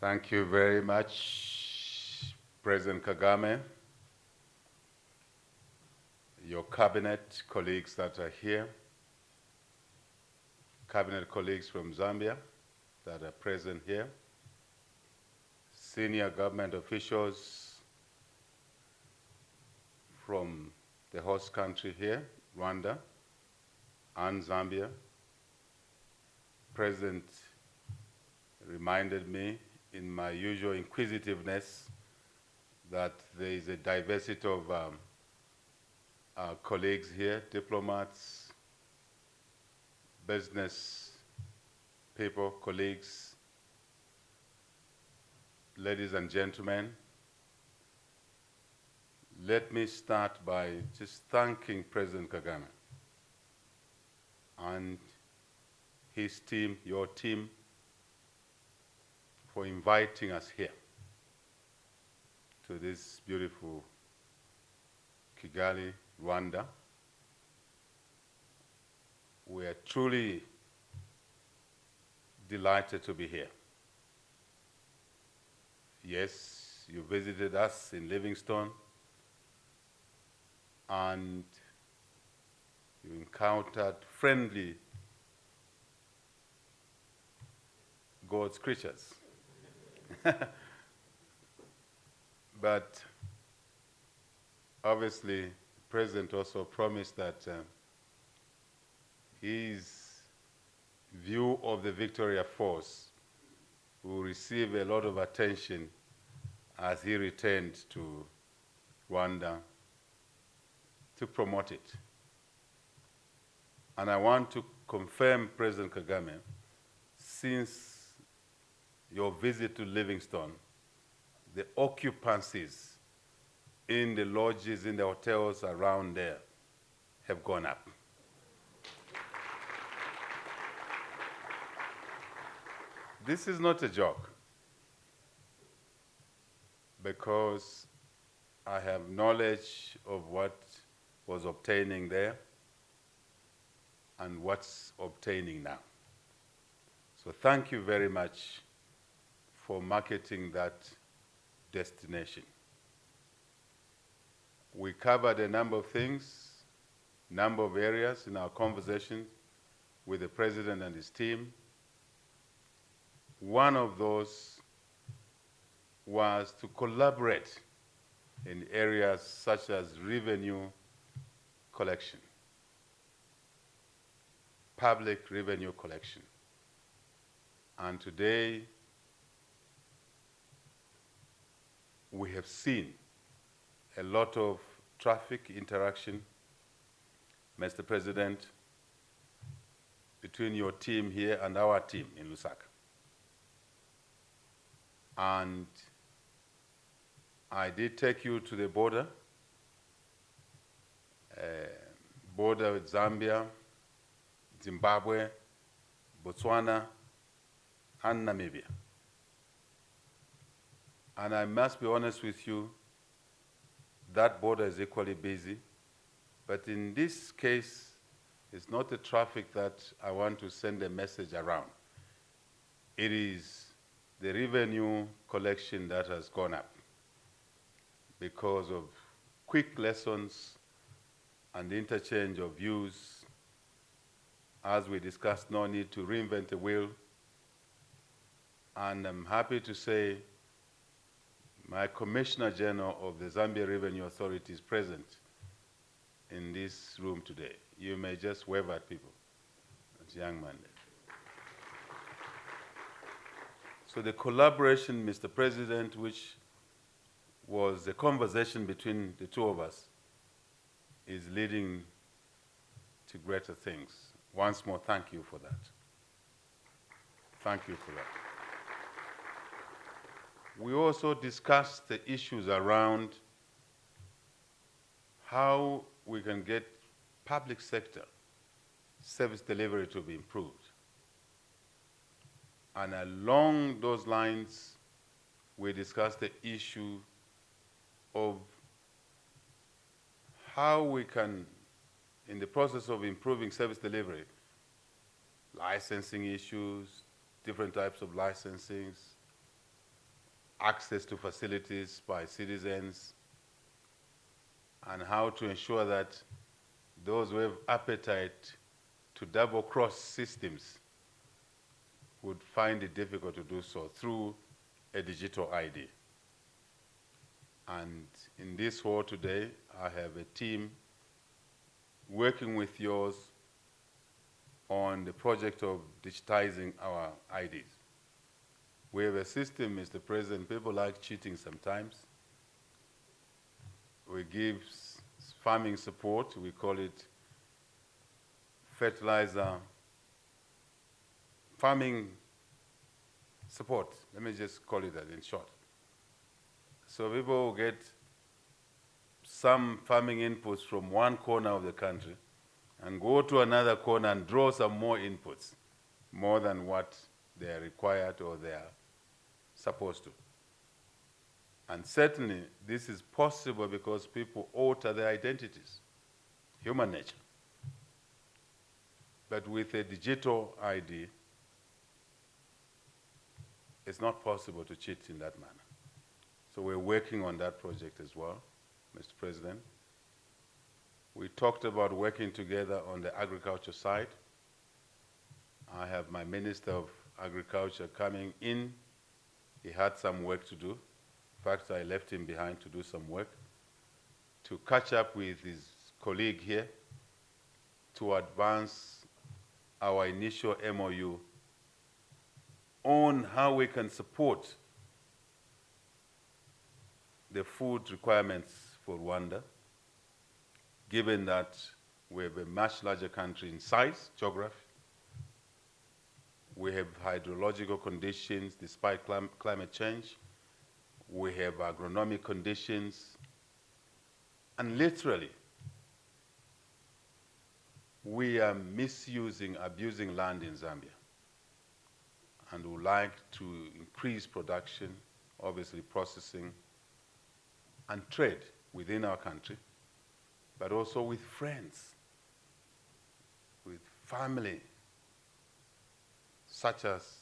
Thank you very much, President Kagame, your cabinet colleagues that are here, cabinet colleagues from Zambia that are present here, senior government officials from the host country here, Rwanda and Zambia. President reminded me in my usual inquisitiveness that there is a diversity of our colleagues here, diplomats, business people, colleagues, ladies and gentlemen. Let me start by just thanking President Kagame and his team, your team, for inviting us here to this beautiful Kigali, Rwanda. We are truly delighted to be here. Yes, you visited us in Livingstone and you encountered friendly God's creatures. But obviously, the President also promised that his view of the Victoria Force will receive a lot of attention as he returned to Rwanda to promote it. And I want to confirm, President Kagame, since your visit to Livingstone, the occupancies in the lodges, in the hotels around there have gone up. This is not a joke, because I have knowledge of what was obtaining there and what's obtaining now. So thank you very much for marketing that destination. We covered a number of things, number of areas in our conversations with the President and his team. One of those was to collaborate in areas such as revenue collection, public revenue collection. And today, we have seen a lot of traffic interaction, Mr. President, between your team here and our team in Lusaka. And I did take you to the border with Zambia, Zimbabwe, Botswana, and Namibia. And I must be honest with you, that border is equally busy. But in this case, it's not the traffic that I want to send a message around. It is the revenue collection that has gone up because of quick lessons and interchange of views. As we discussed, no need to reinvent the wheel. And I'm happy to say my Commissioner General of the Zambia Revenue Authority is present in this room today. You may just wave at people. That's young man there. So the collaboration, Mr. President, which was a conversation between the two of us, is leading to greater things. Once more, thank you for that. Thank you for that. We also discussed the issues around how we can get public sector service delivery to be improved. And along those lines, we discussed the issue of how we can, in the process of improving service delivery, licensing issues, different types of licensings, access to facilities by citizens, and how to ensure that those who have appetite to double-cross systems would find it difficult to do so through a digital ID. And in this hall today, I have a team working with yours on the project of digitizing our IDs. We have a system, Mr. President, people like cheating sometimes. We give farming support, we call it fertilizer farming support. Let me just call it that in short. So people get some farming inputs from one corner of the country and go to another corner and draw some more inputs, more than what they are required or they are supposed to. And certainly this is possible because people alter their identities, human nature. But with a digital ID, it's not possible to cheat in that manner. So we're working on that project as well, Mr. President. We talked about working together on the agriculture side. I have my Minister of Agriculture coming in. He had some work to do. In fact, I left him behind to do some work to catch up with his colleague here to advance our initial MOU on how we can support the food requirements for Rwanda, given that we have a much larger country in size, geography. We have hydrological conditions despite climate change. We have agronomic conditions. And literally, we are misusing, abusing land in Zambia. And would like to increase production, obviously processing, and trade within our country, but also with friends, with family, such as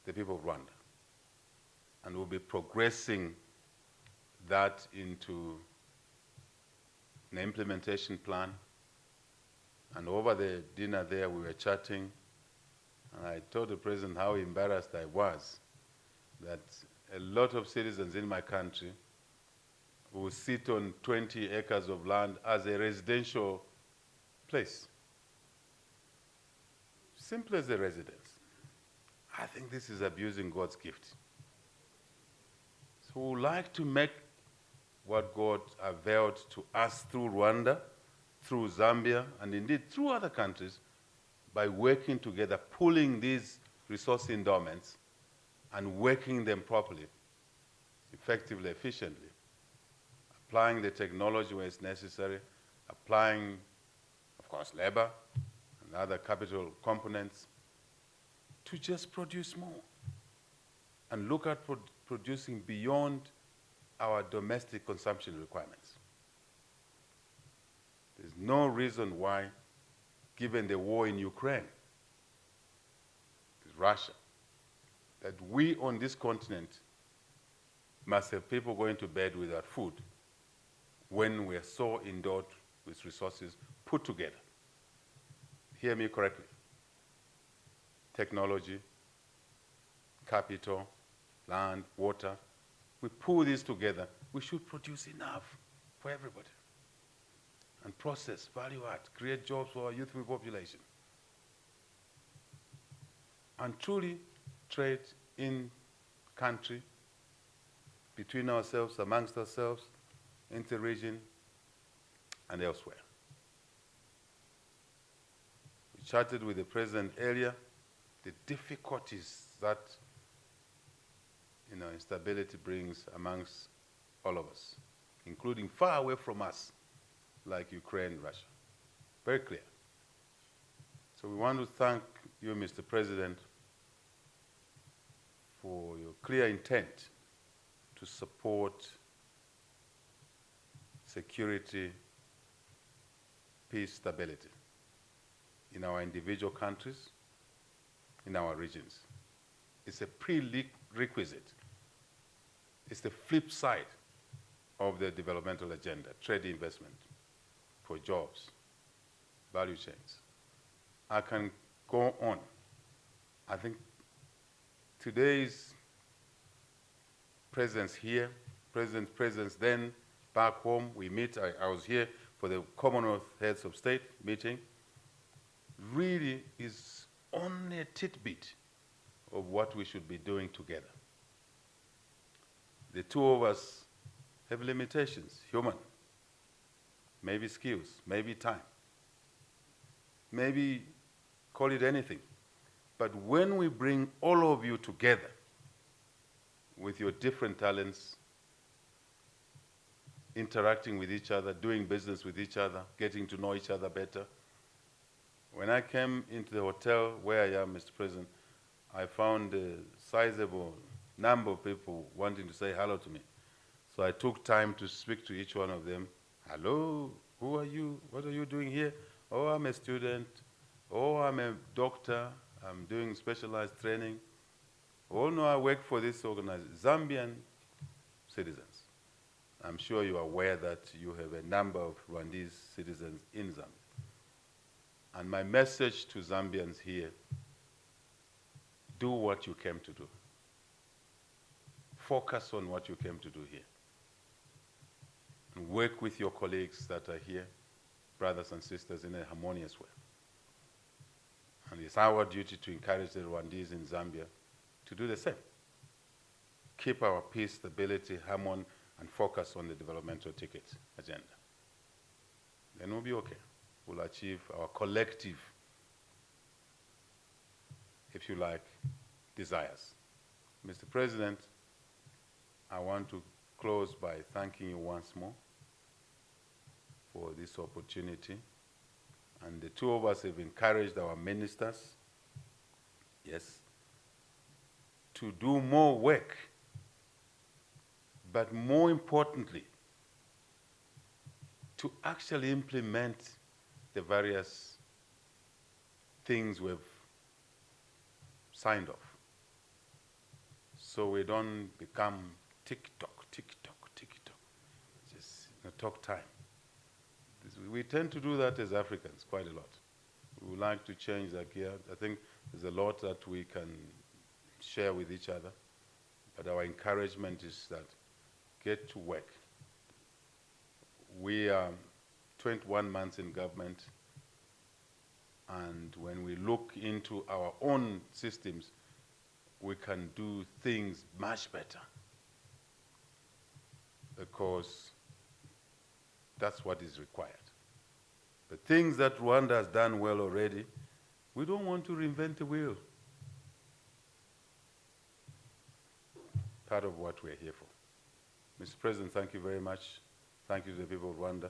the people of Rwanda. And we'll be progressing that into an implementation plan. And over the dinner there, we were chatting, and I told the President how embarrassed I was that a lot of citizens in my country who sit on 20 acres of land as a residential place. Simple as a residence. I think this is abusing God's gift. So we would like to make what God availed to us through Rwanda, through Zambia, and indeed through other countries, by working together, pooling these resource endowments and working them properly, effectively, efficiently, applying the technology where it's necessary, applying, of course, labor and other capital components to just produce more and look at producing beyond our domestic consumption requirements. There's no reason why, given the war in Ukraine, Russia, that we on this continent must have people going to bed without food when we are so endowed with resources put together. Hear me correctly. Technology, capital, land, water, we pull these together, we should produce enough for everybody. And process, value add, create jobs for our youthful population. And truly trade in country, between ourselves, amongst ourselves, inter-region, and elsewhere. We chatted with the President earlier, the difficulties that instability brings amongst all of us, including far away from us, like Ukraine, Russia. Very clear. So we want to thank you, Mr. President, for your clear intent to support security, peace, stability in our individual countries, in our regions. It's a prerequisite It's the flip side of the developmental agenda, trade investment for jobs, value chains. I can go on. I think today's presence here, President's presence then, back home, we meet, I was here for the Commonwealth Heads of State meeting, really is only a tidbit of what we should be doing together. The two of us have limitations, human, maybe skills, maybe time, maybe call it anything. But when we bring all of you together with your different talents, interacting with each other, doing business with each other, getting to know each other better. When I came into the hotel where I am, Mr. President, I found a sizable number of people wanting to say hello to me. So I took time to speak to each one of them. Hello, who are you? What are you doing here? Oh, I'm a student. Oh, I'm a doctor. I'm doing specialized training. Oh, no, I work for this organization. Zambian citizens. I'm sure you are aware that you have a number of Rwandese citizens in Zambia. And my message to Zambians here, do what you came to do. Focus on what you came to do here. And work with your colleagues that are here, brothers and sisters, in a harmonious way. And it's our duty to encourage the Rwandese in Zambia to do the same. Keep our peace, stability, harmony, and focus on the developmental ticket agenda. Then we'll be okay. We'll achieve our collective, if you like, desires. Mr. President, I want to close by thanking you once more for this opportunity. And the two of us have encouraged our ministers, yes, to do more work, but more importantly, to actually implement the various things we've signed off. So we don't become tick-tock, tick-tock, tick-tock, just talk time. We tend to do that as Africans quite a lot. We would like to change that gear. I think there's a lot that we can share with each other, but our encouragement is that get to work. We are 21 months in government, and when we look into our own systems, we can do things much better, because that's what is required. The things that Rwanda has done well already, we don't want to reinvent the wheel. Part of what we're here for. Mr. President, thank you very much. Thank you to the people of Rwanda.